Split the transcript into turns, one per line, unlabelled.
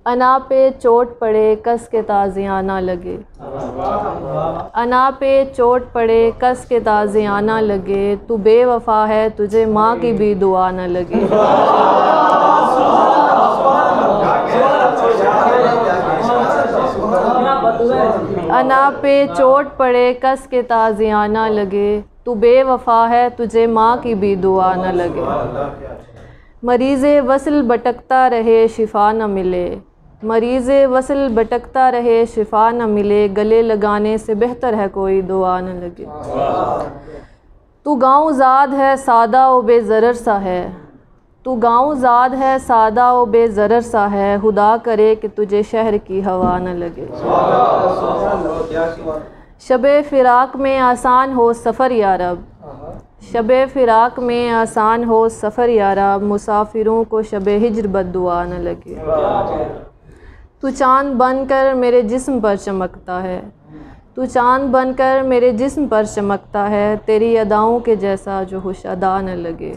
अना पे चोट पड़े कस के ताज़ियाना लगे, अना पे चोट पड़े कस के ताज़ियाना लगे, तू बेवफा है तुझे माँ की भी दुआ न लगे। अना पे चोट पड़े कस के ताज़ियाना लगे, तू बेवफा है तुझे माँ की भी दुआ न लगे। मरीज़े वसल भटकता रहे शिफा न मिले, मरीज़े वसल भटकता रहे शिफा न मिले, गले लगाने से बेहतर है कोई दुआ न लगे। तू गाँव ज़ाद है सादा व बेज़रर सा है, तू गाँव ज़ाद है सादा व बेज़रर सा है, खुदा करे कि तुझे शहर की हवा न लगे। शबे फ़िराक में आसान हो सफ़र या रब, शबे फ़िराक में आसान हो सफ़र या रब, मुसाफिरों को शबे हिज्र बद्दुआ न लगे। तू चाँद बनकर मेरे जिस्म पर चमकता है, तू चाँद बनकर मेरे जिस्म पर चमकता है, तेरी अदाओं के जैसा जो होश अदा न लगे।